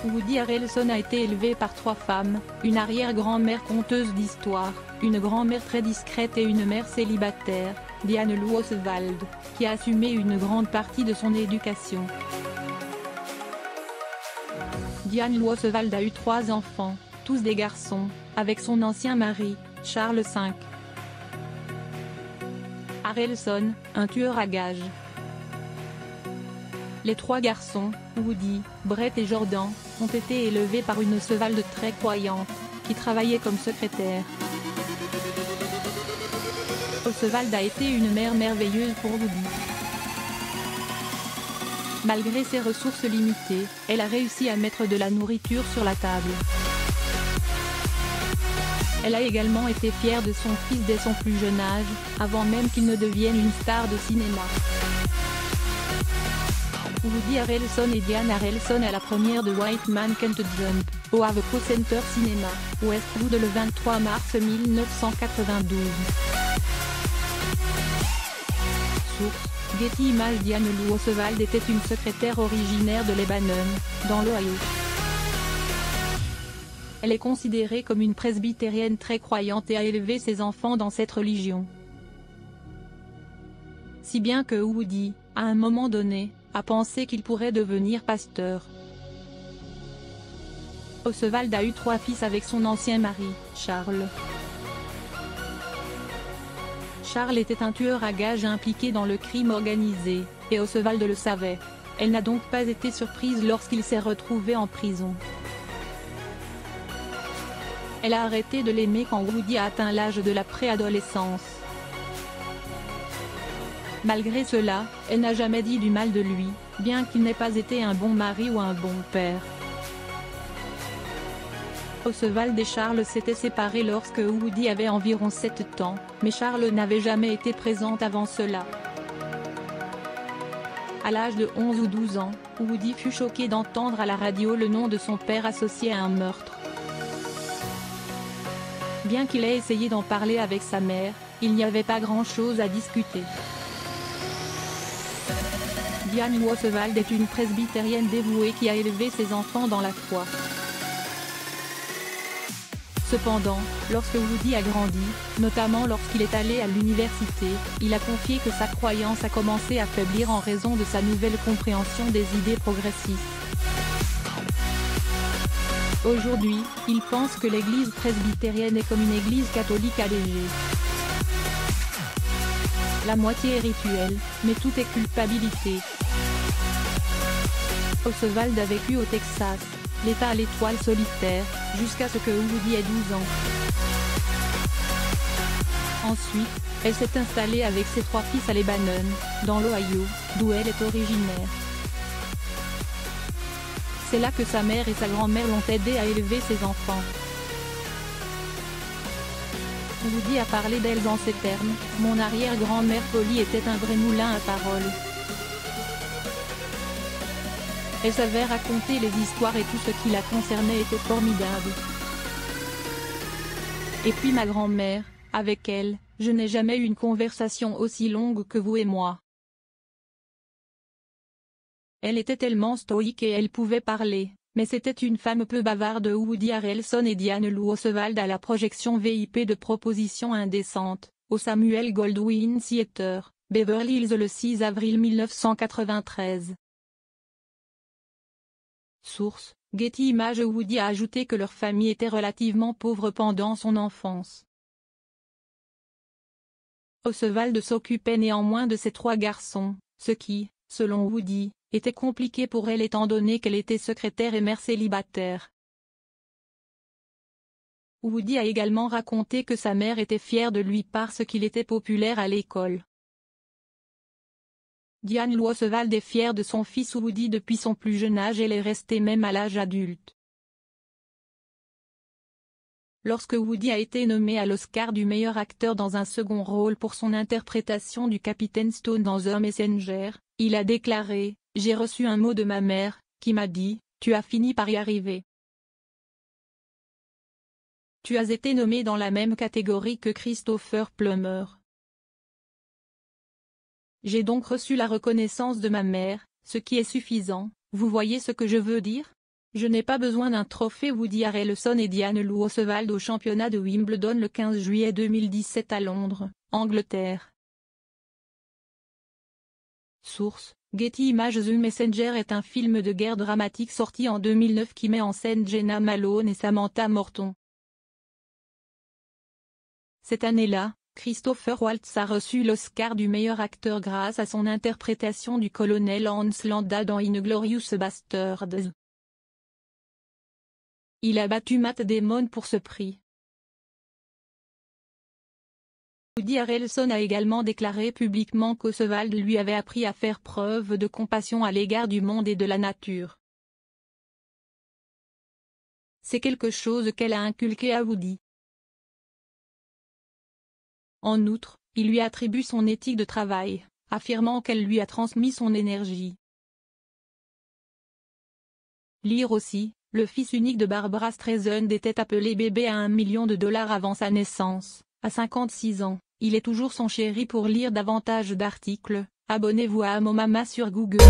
Woody Harrelson a été élevé par 3 femmes, une arrière-grand-mère conteuse d'histoires, une grand-mère très discrète et une mère célibataire, Diane Lou Oswald, qui a assumé une grande partie de son éducation. Diane Lou Oswald a eu 3 enfants, tous des garçons, avec son ancien mari, Charles V. Harrelson, un tueur à gages. Les 3 garçons, Woody, Brett et Jordan, ont été élevés par une Oswald très croyante, qui travaillait comme secrétaire. Oswald a été une mère merveilleuse pour Woody. Malgré ses ressources limitées, elle a réussi à mettre de la nourriture sur la table. Elle a également été fière de son fils dès son plus jeune âge, avant même qu'il ne devienne une star de cinéma. Woody Harrelson et Diane Harrelson à la première de White Man Can't Jump, au Aveco Center Cinéma, Westwood le 23 mars 1992. Source: Getty Images. Diane Lou Oswald était une secrétaire originaire de Lebanon, dans l'Ohio. Elle est considérée comme une presbytérienne très croyante et a élevé ses enfants dans cette religion. Si bien que Woody, à un moment donné, a pensé qu'il pourrait devenir pasteur. Oswald a eu 3 fils avec son ancien mari, Charles. Charles était un tueur à gages impliqué dans le crime organisé, et Oswald le savait. Elle n'a donc pas été surprise lorsqu'il s'est retrouvé en prison. Elle a arrêté de l'aimer quand Woody a atteint l'âge de la préadolescence. Malgré cela, elle n'a jamais dit du mal de lui, bien qu'il n'ait pas été un bon mari ou un bon père. Oswald et Charles s'étaient séparés lorsque Woody avait environ 7 ans, mais Charles n'avait jamais été présent avant cela. À l'âge de 11 ou 12 ans, Woody fut choqué d'entendre à la radio le nom de son père associé à un meurtre. Bien qu'il ait essayé d'en parler avec sa mère, il n'y avait pas grand-chose à discuter. Diane Lou Oswald est une presbytérienne dévouée qui a élevé ses enfants dans la foi. Cependant, lorsque Woody a grandi, notamment lorsqu'il est allé à l'université, il a confié que sa croyance a commencé à faiblir en raison de sa nouvelle compréhension des idées progressistes. Aujourd'hui, il pense que l'église presbytérienne est comme une église catholique allégée. La moitié est rituel, mais tout est culpabilité. Oswald a vécu au Texas, l'État à l'étoile solitaire, jusqu'à ce que Woody ait 12 ans. Ensuite, elle s'est installée avec ses 3 fils à Lebanon, dans l'Ohio, d'où elle est originaire. C'est là que sa mère et sa grand-mère l'ont aidée à élever ses enfants. Woody a parlé d'elle dans ces termes: « Mon arrière-grand-mère Polly était un vrai moulin à paroles. Elle savait raconter les histoires et tout ce qui la concernait était formidable. Et puis ma grand-mère, avec elle, je n'ai jamais eu une conversation aussi longue que vous et moi. Elle était tellement stoïque et elle pouvait parler, mais c'était une femme peu bavarde. » Woody Harrelson et Diane Lou Oswald à la projection VIP de Proposition indécente, au Samuel Goldwyn Theater, Beverly Hills le 6 avril 1993. Source: Getty Images. Woody a ajouté que leur famille était relativement pauvre pendant son enfance. Oswald s'occupait néanmoins de ses 3 garçons, ce qui, selon Woody, était compliqué pour elle étant donné qu'elle était secrétaire et mère célibataire. Woody a également raconté que sa mère était fière de lui parce qu'il était populaire à l'école. Diane Lou Oswald est fière de son fils Woody depuis son plus jeune âge et l'est restée même à l'âge adulte. Lorsque Woody a été nommé à l'Oscar du meilleur acteur dans un second rôle pour son interprétation du Capitaine Stone dans The Messenger, il a déclaré: « J'ai reçu un mot de ma mère, qui m'a dit, tu as fini par y arriver. Tu as été nommé dans la même catégorie que Christopher Plummer. » J'ai donc reçu la reconnaissance de ma mère, ce qui est suffisant, vous voyez ce que je veux dire? Je n'ai pas besoin d'un trophée. Woody Harrelson et Diane Lou Oswald au championnat de Wimbledon le 15 juillet 2017 à Londres, Angleterre. Source: Getty Images. The Messenger est un film de guerre dramatique sorti en 2009 qui met en scène Jena Malone et Samantha Morton. Cette année-là, Christopher Waltz a reçu l'Oscar du meilleur acteur grâce à son interprétation du colonel Hans Landa dans Inglourious Basterds. Il a battu Matt Damon pour ce prix. Woody Harrelson a également déclaré publiquement qu'Oswald lui avait appris à faire preuve de compassion à l'égard du monde et de la nature. C'est quelque chose qu'elle a inculqué à Woody. En outre, il lui attribue son éthique de travail, affirmant qu'elle lui a transmis son énergie. Lire aussi, le fils unique de Barbra Streisand était appelé bébé à $1 million avant sa naissance. À 56 ans, il est toujours son chéri. Pour lire davantage d'articles, abonnez-vous à Amomama sur Google.